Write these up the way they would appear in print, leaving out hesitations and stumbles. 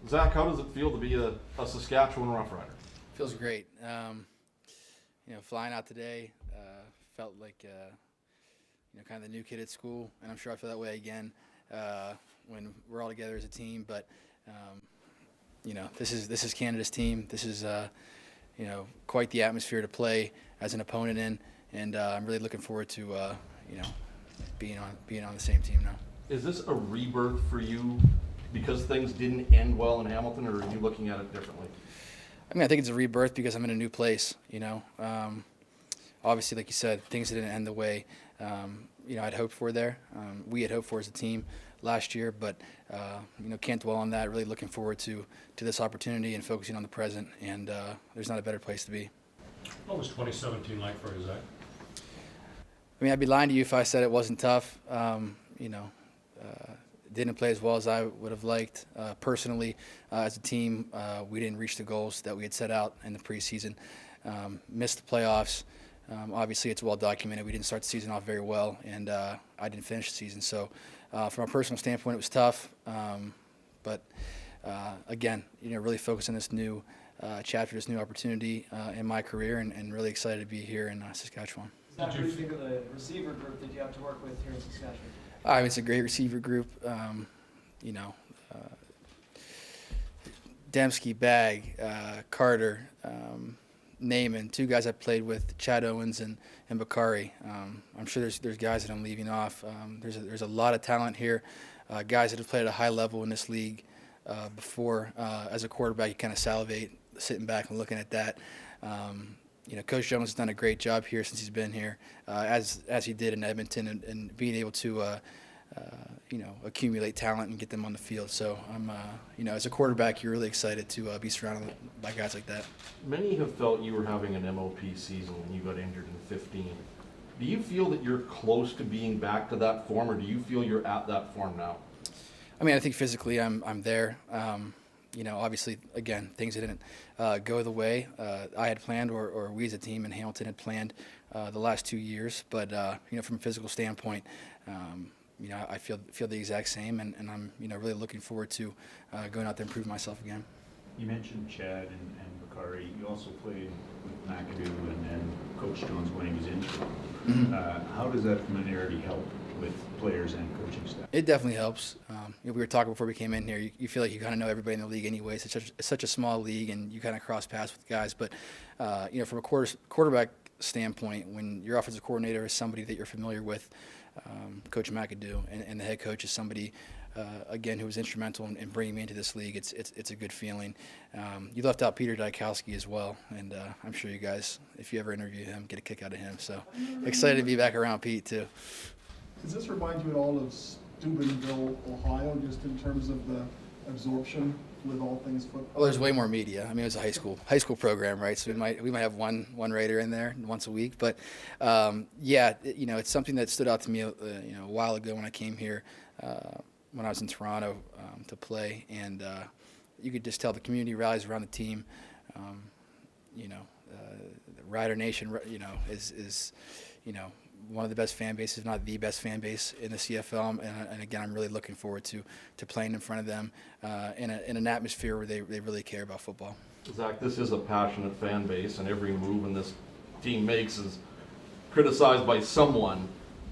Zach, how does it feel to be a Saskatchewan Roughrider? Feels great. Flying out today felt like kind of the new kid at school, and I'm sure I feel that way again when we're all together as a team. But this is Canada's team. This is quite the atmosphere to play as an opponent in, and I'm really looking forward to being on the same team now. Is this a rebirth for you because things didn't end well in Hamilton, or are you looking at it differently? I mean, I think it's a rebirth because I'm in a new place, Obviously, like you said, things didn't end the way, I'd hoped for there. We had hoped for as a team last year, but, can't dwell on that. Really looking forward to this opportunity and focusing on the present, and there's not a better place to be. What was 2017 like for you, Zach? I mean, I'd be lying to you if I said it wasn't tough. Didn't play as well as I would have liked. Personally, as a team, we didn't reach the goals that we had set out in the preseason. Missed the playoffs. Obviously, it's well documented. We didn't start the season off very well, and I didn't finish the season. So, from a personal standpoint, it was tough. But again, really focus on this new chapter, this new opportunity in my career, and really excited to be here in Saskatchewan. Zach, what do you think of the receiver group that you have to work with here in Saskatchewan? It's a great receiver group. Dembski, Bagg, Carter, Naaman, two guys I played with, Chad Owens and Bakari. I'm sure there's guys that I'm leaving off. There's a lot of talent here, guys that have played at a high level in this league before. As a quarterback, you kind of salivate sitting back and looking at that. Coach Jones has done a great job here since he's been here, as he did in Edmonton, and being able to, accumulate talent and get them on the field. So I'm, as a quarterback, you're really excited to be surrounded by guys like that. Many have felt you were having an MOP season when you got injured in 15. Do you feel that you're close to being back to that form, or do you feel you're at that form now? I mean, I think physically I'm there. Obviously, again, things didn't go the way I had planned or we as a team in Hamilton had planned the last 2 years. But, from a physical standpoint, I feel the exact same, and I'm, really looking forward to going out there and proving myself again. You mentioned Chad and Bakari. You also played with McAdoo and Coach Jones when he was in Toronto. Mm-hmm. How does that familiarity help with players and coaching staff? It definitely helps. We were talking before we came in here. You feel like you kind of know everybody in the league anyway. It's such a small league, and you kind of cross paths with guys. But from a quarterback standpoint, when your offensive coordinator is somebody that you're familiar with, Coach McAdoo, and the head coach is somebody, again, who was instrumental in bringing me into this league, it's a good feeling. You left out Peter Dykowski as well, and I'm sure you guys, if you ever interview him, get a kick out of him. So excited to be back around Pete too. Does this remind you at all of Steubenville, Ohio, just in terms of the absorption with all things football? Well, there's way more media. I mean, it was a high school program, right? So we might have one Raider in there once a week, but it's something that stood out to me, a while ago when I came here, when I was in Toronto to play, and you could just tell the community rallies around the team. The Rider Nation, is one of the best fan bases, if not the best fan base in the CFL, and again, I'm really looking forward to playing in front of them in an atmosphere where they really care about football. Zach, this is a passionate fan base, and every move in this team makes is criticized by someone.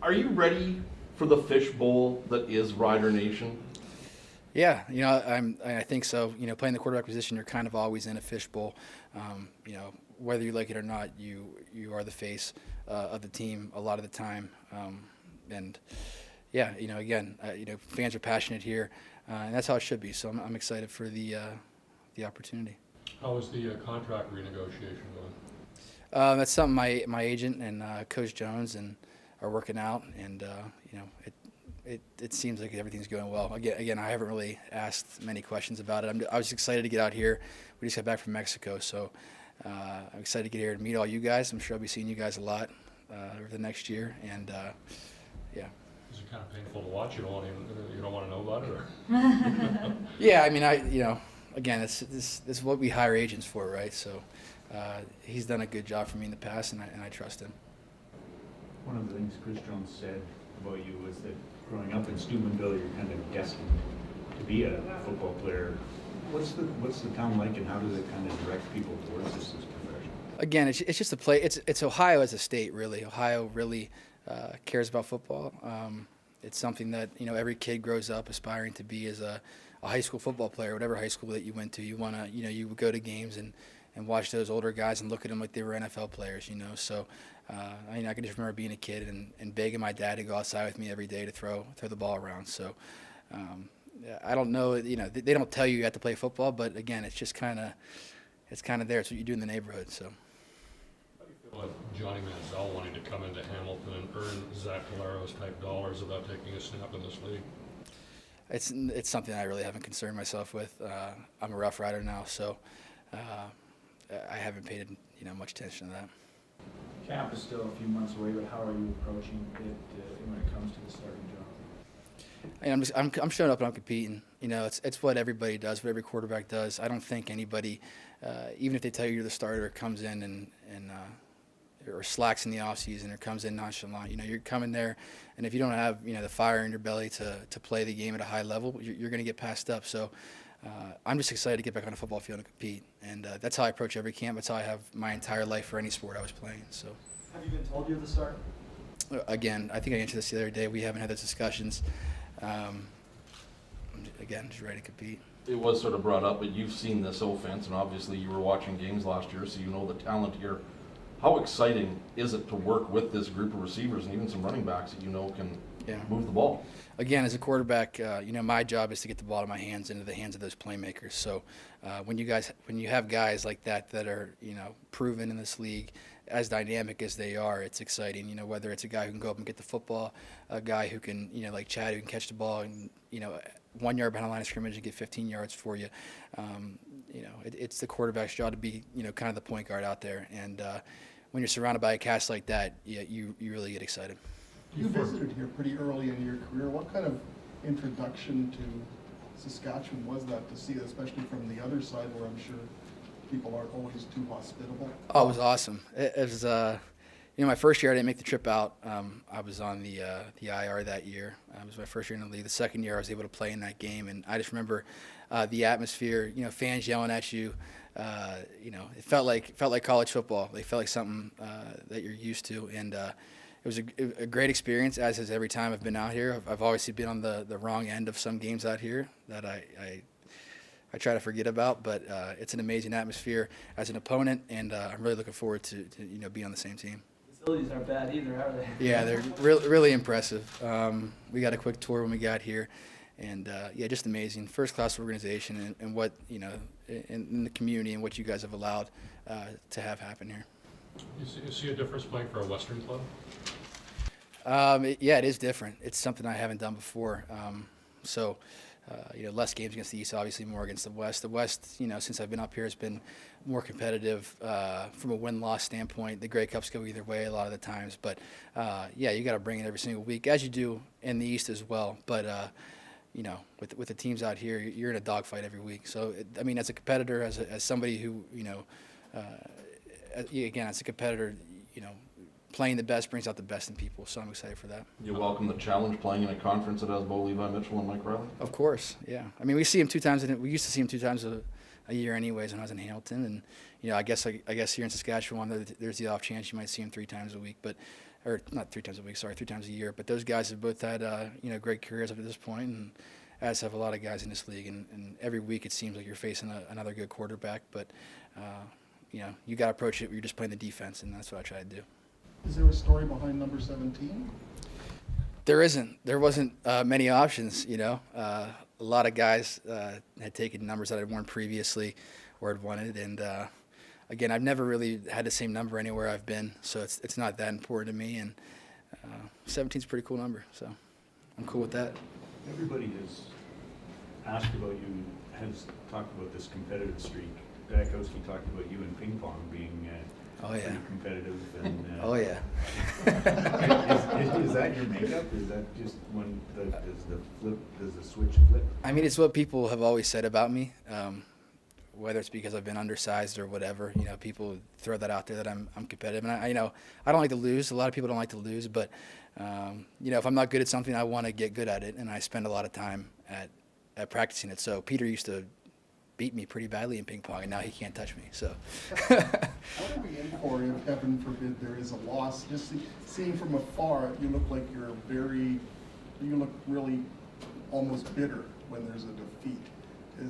Are you ready for the fishbowl that is Rider Nation? Yeah, I think so. Playing the quarterback position, you're kind of always in a fishbowl. Whether you like it or not, you are the face of the team a lot of the time. Fans are passionate here, and that's how it should be. So I'm excited for the opportunity. How is the contract renegotiation going? That's something my agent and Coach Jones are working out, and it seems like everything's going well. Again, I haven't really asked many questions about it. I was excited to get out here. We just got back from Mexico, so I'm excited to get here and meet all you guys. I'm sure I'll be seeing you guys a lot over the next year, and yeah. Is it kind of painful to watch? You don't want to know about it, or? Yeah, I mean, again, this is what we hire agents for, right? So he's done a good job for me in the past, and I trust him. One of the things Chris Jones said about you was that growing up in Steubenville, you're kind of destined to be a football player What's the town like, and how does it kind of direct people towards this profession? Again, it's just a play. It's Ohio as a state, really. Ohio really cares about football. It's something that every kid grows up aspiring to be as a high school football player, whatever high school that you went to. You wanna you would go to games and watch those older guys and look at them like they were NFL players. So I can just remember being a kid and begging my dad to go outside with me every day to throw the ball around. So I don't know. They don't tell you have to play football, but again, it's just kind of there. It's what you do in the neighborhood. So. Like Johnny Manziel wanting to come into Hamilton and earn Zach Collaros type dollars without taking a snap in this league. It's something I really haven't concerned myself with. I'm a Rough Rider now, so I haven't paid much attention to that. Camp is still a few months away, but how are you approaching it when it comes to the starting job? I'm showing up and I'm competing. It's what everybody does, what every quarterback does. I don't think anybody, even if they tell you you're the starter, comes in and or slacks in the off season or comes in nonchalant. You're coming there, and if you don't have the fire in your belly to play the game at a high level, you're going to get passed up. So I'm just excited to get back on a football field and compete, and that's how I approach every camp. That's how I have my entire life for any sport I was playing. So Have you been told you're the starter? again, I think I answered this the other day. We haven't had those discussions. Again, just ready to compete. It was sort of brought up, but you've seen this offense, and obviously you were watching games last year, so you know the talent here. How exciting is it to work with this group of receivers and even some running backs that can move the ball? Again, as a quarterback, my job is to get the ball to my hands into the hands of those playmakers. So when you have guys like that are proven in this league, as dynamic as they are, it's exciting. Whether it's a guy who can go up and get the football, a guy who can like Chad, who can catch the ball and 1 yard behind the line of scrimmage and get 15 yards for you. It's the quarterback's job to be kind of the point guard out there. And when you're surrounded by a cast like that, you really get excited. You visited here pretty early in your career. What kind of introduction to Saskatchewan was that to see it, especially from the other side where I'm sure people aren't always too hospitable? Oh, it was awesome. It was, my first year I didn't make the trip out. I was on the IR that year. It was my first year in the league. The second year I was able to play in that game, and I just remember the atmosphere. Fans yelling at you. It felt like college football. They felt like something that you're used to, and it was a great experience. As is every time I've been out here. I've obviously been on the wrong end of some games out here that I try to forget about, but it's an amazing atmosphere as an opponent, and I'm really looking forward to being on the same team. Facilities aren't bad either, are they? Yeah, they're really impressive. We got a quick tour when we got here, and just amazing. First-class organization, and what in the community and what you guys have allowed to have happen here. You see a difference playing for a Western club? It is different. It's something I haven't done before. Less games against the East, obviously more against the West. The West, since I've been up here, has been more competitive from a win-loss standpoint. The Grey Cups go either way a lot of the times. But, you got to bring it every single week, as you do in the East as well. But, with the teams out here, you're in a dogfight every week. So, as a competitor, as somebody who, again, as a competitor, playing the best brings out the best in people, so I'm excited for that. You welcome the challenge playing in a conference that has Bo Levi Mitchell and Mike Riley? Of course, yeah. We see him 2 times. We used to see him 2 times a year, anyways, when I was in Hamilton, and I guess here in Saskatchewan, there's the off chance you might see him 3 times a week, or not 3 times a week, sorry, 3 times a year. But those guys have both had great careers up to this point, and as have a lot of guys in this league. And every week it seems like you're facing another good quarterback, but you got to approach it where you're just playing the defense, and that's what I try to do. Is there a story behind number 17? There isn't. There wasn't many options, A lot of guys had taken numbers that I'd worn previously or had wanted. And, again, I've never really had the same number anywhere I've been, so it's not that important to me. And 17's a pretty cool number, so I'm cool with that. Everybody has asked about you, has talked about this competitive streak. Dakowski talked about you in ping pong being pretty competitive. And, Is that your makeup? Is that just when does the switch flip? It's what people have always said about me, whether it's because I've been undersized or whatever. People throw that out there that I'm competitive, and I don't like to lose. A lot of people don't like to lose, but if I'm not good at something, I want to get good at it, and I spend a lot of time at practicing it. So Peter used to beat me pretty badly in ping pong, and now he can't touch me. So. What are we in for if, heaven forbid, there is a loss? Just seeing from afar, you look like you look really almost bitter when there's a defeat.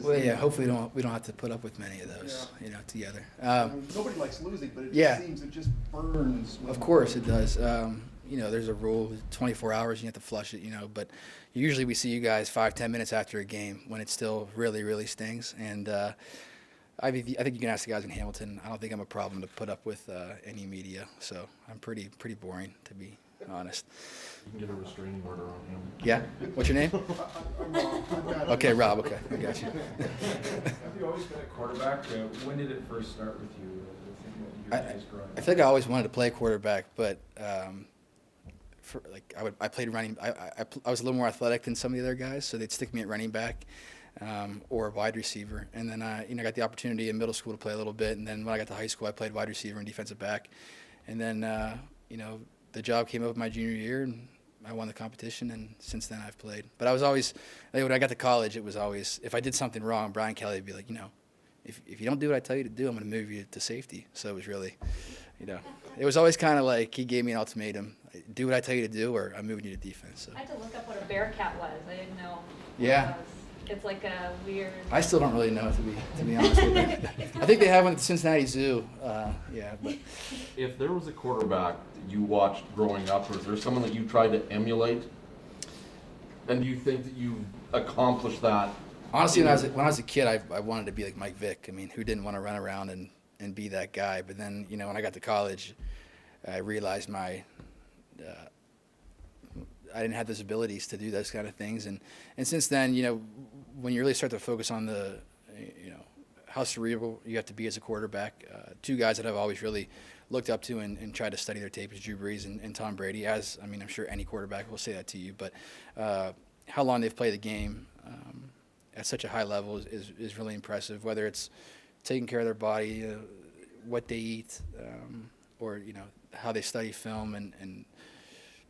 Well, yeah. Hopefully, we don't have to put up with many of those, together. Nobody likes losing, but it Yeah. just seems it just burns. Of course it does. There's a rule, 24 hours, you have to flush it, but usually we see you guys 5-10 minutes after a game when it still really, really stings. And I think you can ask the guys in Hamilton. I don't think I'm a problem to put up with any media. So I'm pretty boring, to be honest. You can get a restraining order on him. Yeah? What's your name? I'm Rob. Okay, Rob. Okay, I got you. Have you always been a quarterback? When did it first start with you? The thing that you guys growing I up? feel like I always wanted to play quarterback, but I played running. I was a little more athletic than some of the other guys, so they'd stick me at running back or wide receiver. And then I got the opportunity in middle school to play a little bit. And then when I got to high school, I played wide receiver and defensive back. And then the job came up my junior year, and I won the competition. And since then, I've played. But I was always when I got to college, it was always if I did something wrong, Brian Kelly would be like, if you don't do what I tell you to do, I'm going to move you to safety. So it was really, it was always kind of like he gave me an ultimatum: do what I tell you to do, or I'm moving you to defense. So. I had to look up what a bearcat was. I didn't know. What Yeah. it was. It's like a weird. I still don't really know, to be honest with you. I think they have one at the Cincinnati Zoo. But If there was a quarterback that you watched growing up, or is there someone that you tried to emulate? And do you think that you accomplished that? honestly, when I was a kid, I wanted to be like Mike Vick. I mean, who didn't want to run around and be that guy? But then, when I got to college, I realized I didn't have those abilities to do those kind of things. And since then, when you really start to focus on the, how cerebral you have to be as a quarterback, two guys that I've always really looked up to and tried to study their tape is Drew Brees and Tom Brady. I'm sure any quarterback will say that to you, but how long they've played the game at such a high level is really impressive, whether it's taking care of their body, what they eat, or, how they study film and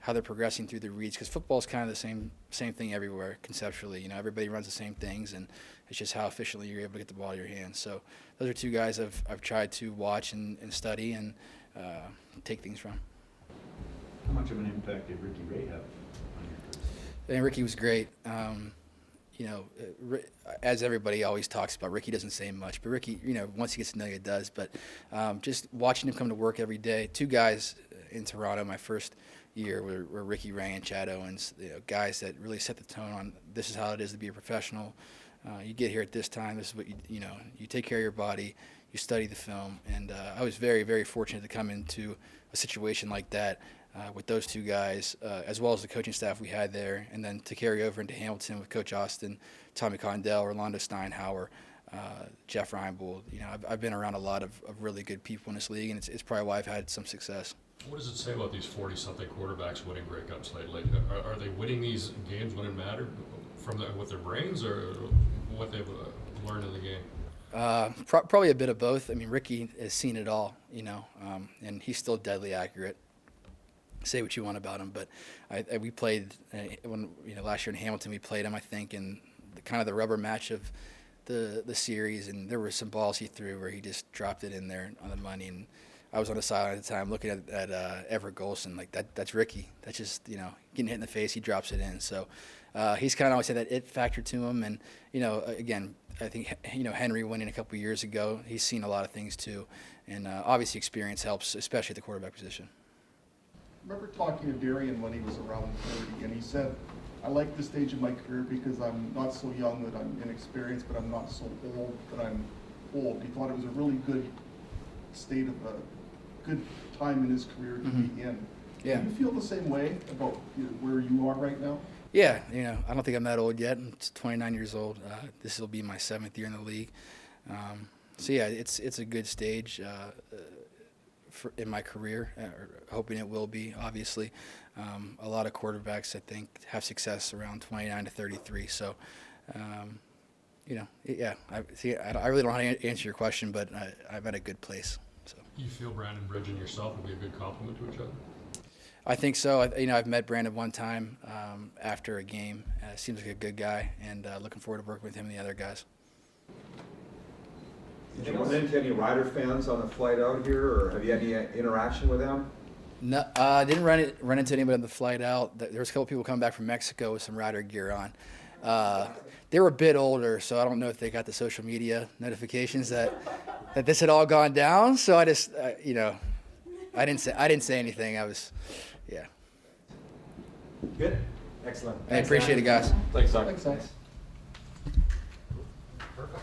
how they're progressing through the reads, because football is kind of the same thing everywhere conceptually. Everybody runs the same things, and it's just how efficiently you're able to get the ball to your hands. So those are two guys I've tried to watch and study and take things from. How much of an impact did Ricky Ray have on your career? And Ricky was great. As everybody always talks about, Ricky doesn't say much, but Ricky, once he gets to know you, it does. But just watching him come to work every day, two guys in Toronto, my first year, were Ricky Ray and Chad Owens, guys that really set the tone on this is how it is to be a professional. You get here at this time. This is what you take care of your body. You study the film, and I was very, very fortunate to come into a situation like that with those two guys, as well as the coaching staff we had there, and then to carry over into Hamilton with Coach Austin, Tommy Condell, Orlando Steinhauer, Jeff Reinbold. I've been around a lot of really good people in this league, and it's probably why I've had some success. What does it say about these 40-something quarterbacks winning breakups lately? Are they winning these games when it mattered with their brains, or what they've learned in the game? Probably a bit of both. Ricky has seen it all, and he's still deadly accurate. Say what you want about him, but we played when last year in Hamilton. We played him, I think, in kind of the rubber match of the series, and there were some balls he threw where he just dropped it in there on the money. And I was on the sideline at the time looking at Everett Golson, like that's Ricky. That's just getting hit in the face, he drops it in. So he's kind of always had that it factor to him, and again, I think Henry winning a couple of years ago, he's seen a lot of things too, and obviously experience helps, especially at the quarterback position. I remember talking to Darian when he was around 30, and he said, I like this stage of my career because I'm not so young that I'm inexperienced, but I'm not so old that I'm old. He thought it was a really good state of a good time in his career to be in. Yeah. Do you feel the same way about where you are right now? Yeah, I don't think I'm that old yet. I'm 29 years old. This will be my 7th year in the league. So yeah, it's a good stage in my career, hoping it will be, obviously. A lot of quarterbacks, I think, have success around 29 to 33. So, yeah, I really don't know how to answer your question, but I'm at a good place. So. You feel Brandon Bridge and yourself would be a good compliment to each other? I think so. I've met Brandon one time after a game. Seems like a good guy, and looking forward to working with him and the other guys. Did you run into any Rider fans on the flight out here, or have you had any interaction with them? No, I didn't run into anybody on the flight out. There was a couple people coming back from Mexico with some Rider gear on. They were a bit older, so I don't know if they got the social media notifications that this had all gone down. So I just, you know, I didn't say anything. Yeah. Good. Excellent. I appreciate it, guys. Thanks, Doc. Thanks, Alex. Perfect.